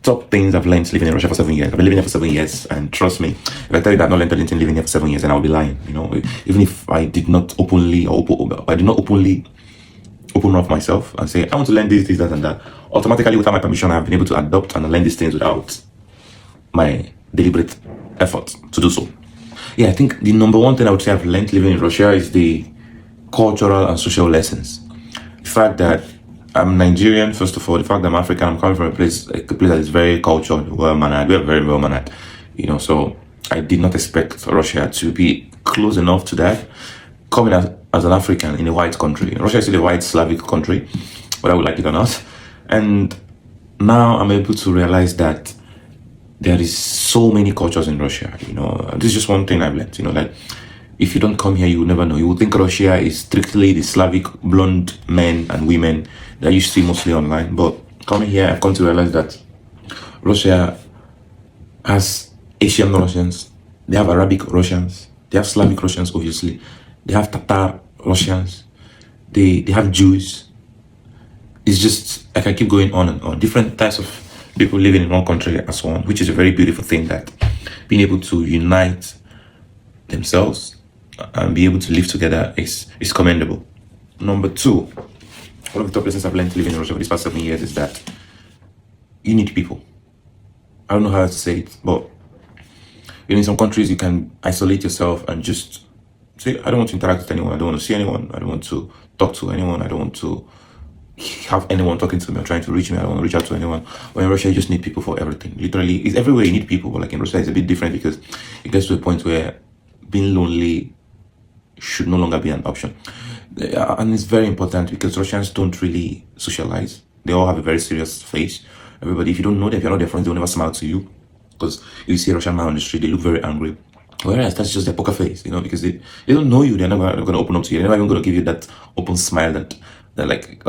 top things I've learned living in Russia for 7 years. I've been living here for 7 years, and trust me, if I tell you that I've not learned anything living here for 7 years, then I'll be lying. Even if I did not openly open up myself and say I want to learn this, that, and that. Automatically, without my permission, I've been able to adopt and learn these things without my deliberate effort to do so. Yeah, I think the number one thing I would say I've learned living in Russia is the cultural and social lessons. The fact that I'm Nigerian, first of all, the fact that I'm African, I'm coming from a place that is very cultured, well-mannered. We are very well-mannered, so I did not expect Russia to be close enough to that. Coming as an African in a white country. Russia is still a white Slavic country, whether I would like it or not. And now I'm able to realize that there is so many cultures in Russia. This is just one thing I've learned. Like, if you don't come here, you will never know. You will think Russia is strictly the Slavic blonde men and women that you see mostly online. But coming here, I've come to realize that Russia has Asian Russians, they have Arabic Russians, they have Slavic Russians, obviously, they have Tatar Russians, they have Jews. It's just, I can keep going on and on. Different types of people living in one country as one, which is a very beautiful thing, that being able to unite themselves and be able to live together is commendable. Number two, one of the top lessons I've learned living in Russia for these past 7 years is that you need people. I don't know how to say it, but in some countries you can isolate yourself and just say, I don't want to interact with anyone, I don't want to see anyone, I don't want to talk to anyone, I don't want to have anyone talking to me or trying to reach me, I don't want to reach out to anyone. But in Russia, you just need people for everything. Literally, it's everywhere you need people, but like in Russia, it's a bit different because it gets to a point where being lonely should no longer be an option. And it's very important because Russians don't really socialize. They all have a very serious face. Everybody, if you don't know them, if you're not their friends, they'll never smile to you. Because you see a Russian man on the street, they look very angry. Whereas that's just their poker face, because they don't know you, they're never going to open up to you. They're never even going to give you that open smile that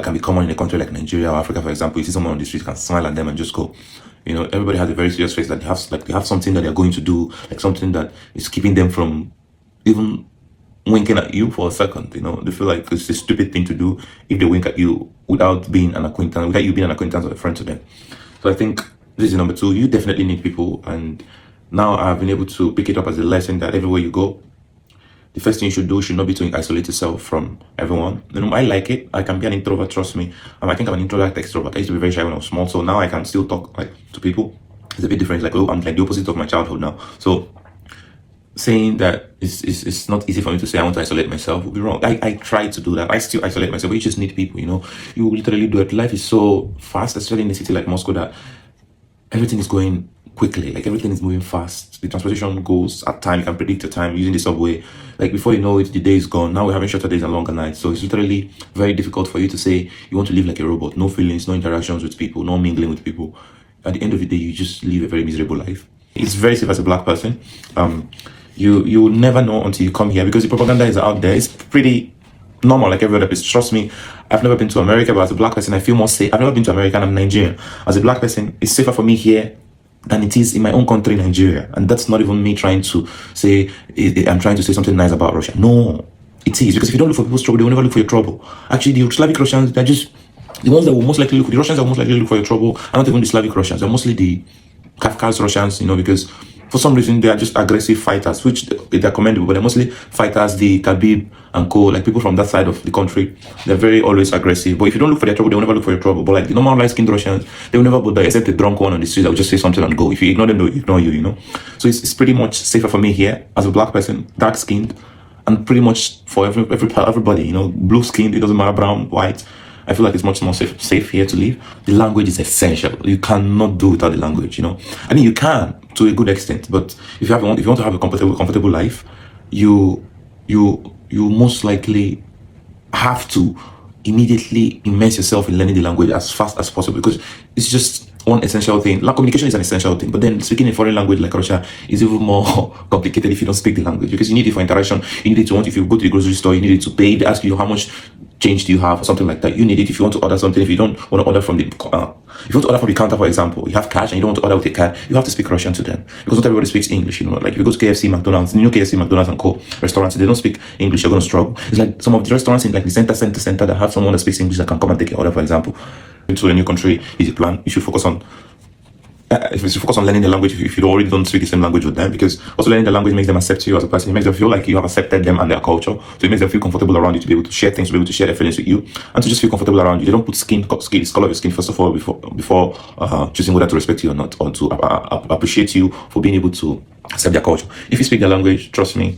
can be common in a country like Nigeria or Africa, for example. You see someone on the street, can smile at them and just go. Everybody has a very serious face, that they have something that they're going to do, like something that is keeping them from even winking at you for a second. They feel like it's a stupid thing to do if they wink at you without being an acquaintance, without you being an acquaintance or a friend to them. So I think this is number two. You definitely need people, and now I've been able to pick it up as a lesson that everywhere you go, the first thing you should do should not be to isolate yourself from everyone. I like it. I can be an introvert, trust me. I think I'm an introvert extrovert. I used to be very shy when I was small, so now I can still talk to people. It's a bit different. I'm like the opposite of my childhood now. So saying that it's not easy for me to say I want to isolate myself would be wrong. I try to do that. I still isolate myself, but you just need people. You literally do it. Life is so fast, especially in a city like Moscow, that everything is going quickly. Everything is moving fast. The transportation goes at time. You can predict the time using the subway. Before you know it, the day is gone. Now we're having shorter days and longer nights. So it's literally very difficult for you to say you want to live like a robot. No feelings, no interactions with people, no mingling with people. At the end of the day, you just live a very miserable life. It's very safe as a black person. You never know until you come here, because the propaganda is out there. It's pretty normal, like every other place. Trust me, I've never been to America, but as a black person, I feel more safe. I've never been to America, and I'm Nigerian. As a black person, it's safer for me here than it is in my own country, Nigeria. And that's not even me trying to say, I'm trying to say something nice about Russia. No, it is. Because if you don't look for people's trouble, they will never look for your trouble. Actually, the Slavic Russians, they're just the ones that will most likely look, the Russians that will most likely look for your trouble are not even the Slavic Russians. They're mostly the Kafkas Russians, because for some reason they are just aggressive fighters, which they're commendable, but they're mostly fighters, the Khabib and co, people from that side of the country. They're very always aggressive. But if you don't look for their trouble, they will never look for your trouble. But the normal light-skinned Russians, they will never bother, except the drunk one on the street that will just say something and go. If you ignore them, they'll ignore you, So it's pretty much safer for me here as a black person, dark-skinned, and pretty much for everybody, blue-skinned, it doesn't matter, brown, white. I feel like it's much more safe here to live. The language is essential. You cannot do without the language, I mean, you can to a good extent, but if you want to have a comfortable life, you most likely have to immediately immerse yourself in learning the language as fast as possible, because it's just one essential thing. Communication is an essential thing, but then speaking a foreign language like Russia is even more complicated if you don't speak the language, because you need it for interaction. You need it to if you go to the grocery store, you need it to pay. They ask you how much change do you have or something like that. You need it if you want to order something. If you don't want to order from the if you want to order from the counter, for example, you have cash and you don't want to order with a card, you have to speak Russian to them, because not everybody speaks English. If you go to KFC, McDonald's, KFC, McDonald's and co restaurants, they don't speak English, you're going to struggle. It's like some of the restaurants in the center that have someone that speaks English that can come and take your order, for example. Into a new country is a plan. You should focus on if you focus on learning the language, if you already don't speak the same language with them, because also learning the language makes them accept you as a person. It makes them feel like you have accepted them and their culture. So it makes them feel comfortable around you to be able to share things, to be able to share their feelings with you, and to just feel comfortable around you. They don't put color of your skin first of all before choosing whether to respect you or not, or to appreciate you for being able to accept their culture. If you speak their language, trust me,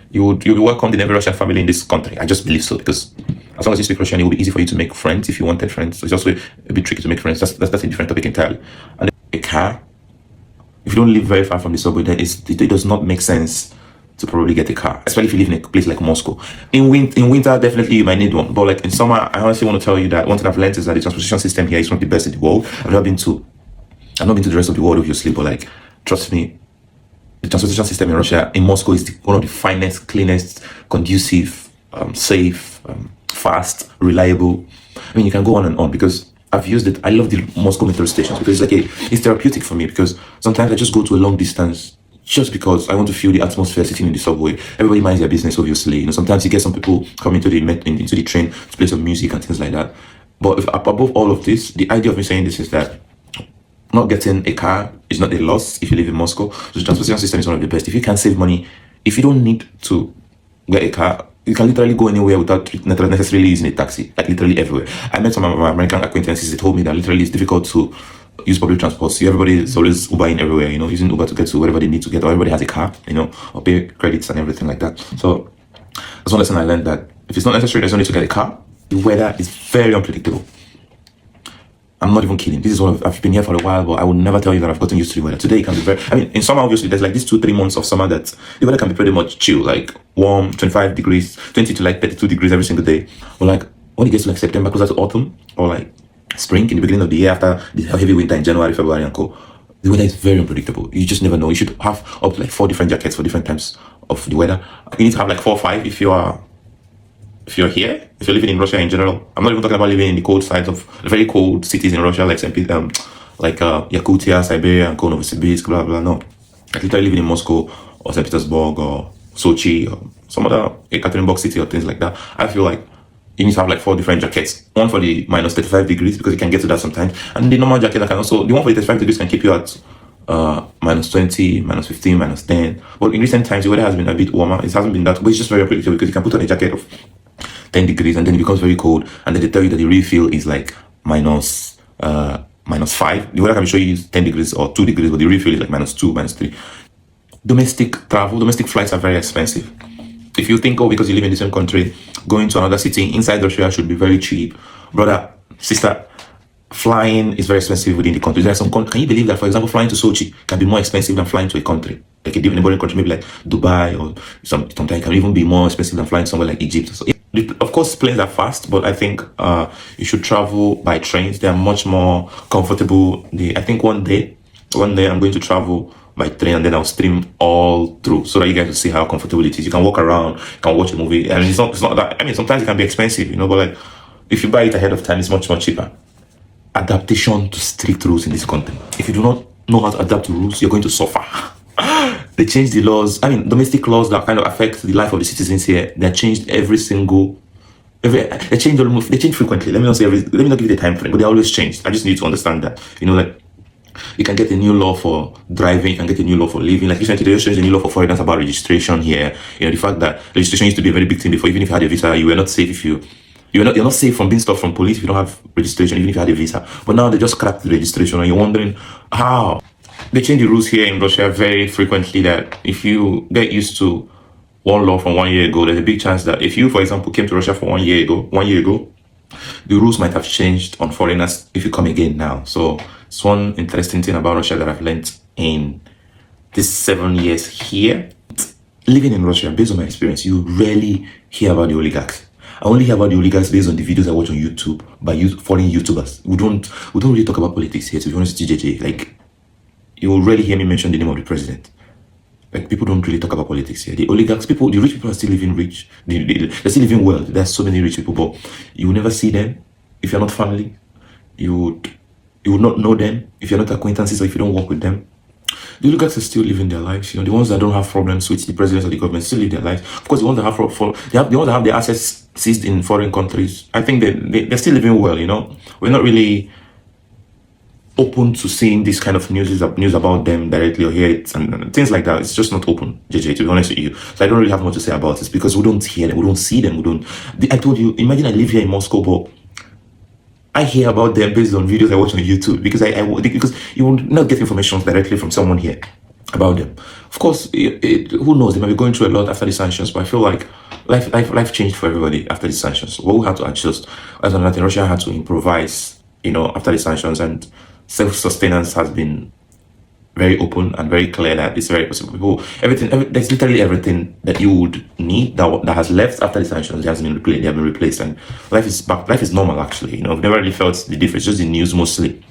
you'll be welcomed in every Russian family in this country. I just believe so, because as long as you speak Russian, it will be easy for you to make friends if you wanted friends. So it's also a bit tricky to make friends. That's a different topic entirely. And a car, if you don't live very far from the subway, then it does not make sense to probably get a car, especially if you live in a place like Moscow. In winter, definitely you might need one. But like in summer, I honestly want to tell you that one thing I've learned is that the transportation system here is one of the best in the world. I've not been to the rest of the world, obviously, but like, trust me, the transportation system in Russia, in Moscow, is one of the finest, cleanest, conducive, safe, fast, reliable. I mean, you can go on and on, because I've used it. I love the Moscow metro stations because it's therapeutic for me, because sometimes I just go to a long distance just because I want to feel the atmosphere sitting in the subway. Everybody minds their business, obviously. You know, sometimes you get some people coming into the train to play some music and things like that. But above all of this, the idea of me saying this is that not getting a car is not a loss if you live in Moscow. So the transportation system is one of the best. If you can save money, if you don't need to get a car, you can literally go anywhere without necessarily using a taxi, like literally everywhere. I met some of my American acquaintances. They told me that literally it's difficult to use public transport. So everybody is always Ubering everywhere, you know, using Uber to get to wherever they need to get, or everybody has a car, you know, or pay credits and everything like that. So that's one lesson I learned, that if it's not necessary, there's no need to get a car. The weather is very unpredictable. I'm not even kidding. This is what I've been here for a while, but I will never tell you that I've gotten used to the weather. Today it can be very, I mean, in summer, obviously, there's like these 2-3 months of summer that the weather can be pretty much chill, like warm, 25 degrees, 20 to like 32 degrees every single day. But like when it gets to like September, closer to autumn, or like spring, in the beginning of the year, after the heavy winter in January, February, and co, the weather is very unpredictable. You just never know. You should have up to like 4 different jackets for different times of the weather. You need to have like 4 or 5 if you're here, if you're living in Russia in general. I'm not even talking about living in the cold sides of very cold cities in Russia, like Yakutia, Siberia, and Novosibirsk, blah blah. No, like literally living in Moscow or St. Petersburg or Sochi or some other Ekaterinburg city or things like that. I feel like you need to have like 4 different jackets. One for the minus 35 degrees, because you can get to that sometimes, and the normal jacket that can also, the one for the 35 degrees can keep you at minus 20, minus 15, minus 10. But in recent times, the weather has been a bit warmer. It hasn't been that, but it's just very predictable, because you can put on a jacket of 10 degrees and then it becomes very cold, and then they tell you that the real feel is like minus 5. The weather can show you 10 degrees or 2 degrees, but the real feel is like minus 2, minus 3. Domestic flights are very expensive. If you think, oh, because you live in the same country, going to another city inside Russia should be very cheap. Brother, sister, flying is very expensive within the country. Can you believe that, for example, flying to Sochi can be more expensive than flying to a country, like a neighboring country, maybe like Dubai, or sometimes it can even be more expensive than flying somewhere like Egypt. So, of course, planes are fast, but I think you should travel by trains. They are much more comfortable. I think one day I'm going to travel by train, and then I'll stream all through, so that you guys will see how comfortable it is. You can walk around, you can watch a movie, and it's not that. I mean, sometimes it can be expensive, you know, but like if you buy it ahead of time, it's much more cheaper. Adaptation to strict rules in this country. If you do not know how to adapt to rules, you're going to suffer. They changed the laws. I mean, domestic laws that kind of affect the life of the citizens here. They're changed they change frequently. Let me not give you the time frame, but they always change. I just need to understand that. You know, like you can get a new law for driving, you can get a new law for living. Like recently, they just changed a new law for foreigners about registration here. You know, the fact that registration used to be a very big thing before. Even if you had a visa, you were not safe you're not safe from being stopped from police if you don't have registration, even if you had a visa. But now they just cracked the registration, and you're wondering how. They change the rules here in Russia very frequently, that if you get used to one law from 1 year ago, there's a big chance that if you, for example, came to Russia for 1 year ago, the rules might have changed on foreigners if you come again now. So it's one interesting thing about Russia that I've learned in these 7 years here. Living in Russia, based on my experience, you rarely hear about the oligarchs. I only hear about the oligarchs based on the videos I watch on YouTube by foreign YouTubers. We don't really talk about politics here, to be honest, GJJ. Like, you will rarely hear me mention the name of the president. Like, people don't really talk about politics here. The oligarchs, the rich people are still living rich. They're still living well. There's so many rich people, but you will never see them if you're not family. You will not know them if you're not acquaintances, or if you don't work with them. The oligarchs are still living their lives. You know, the ones that don't have problems with the presidents or the government still live their lives. Of course, the ones that have their assets seized in foreign countries, I think they're still living well. You know, we're not really open to seeing this kind of news about them directly or hear it and things like that. It's just not open, JJ, to be honest with you. So I don't really have much to say about it because we don't hear them, we don't see them, we don't. I told you, imagine I live here in Moscow, but I hear about them based on videos I watch on YouTube because because you will not get information directly from someone here about them. Of course, who knows? They might be going through a lot after the sanctions, but I feel like life changed for everybody after the sanctions. Well, we had to adjust. As another thing, Russia had to improvise, after the sanctions, and self-sustenance has been very open and very clear that it's very possible. People, there's literally everything that you would need that has left after the sanctions. They have been replaced, and life is back. Life is normal, actually. I've never really felt the difference. Just the news mostly.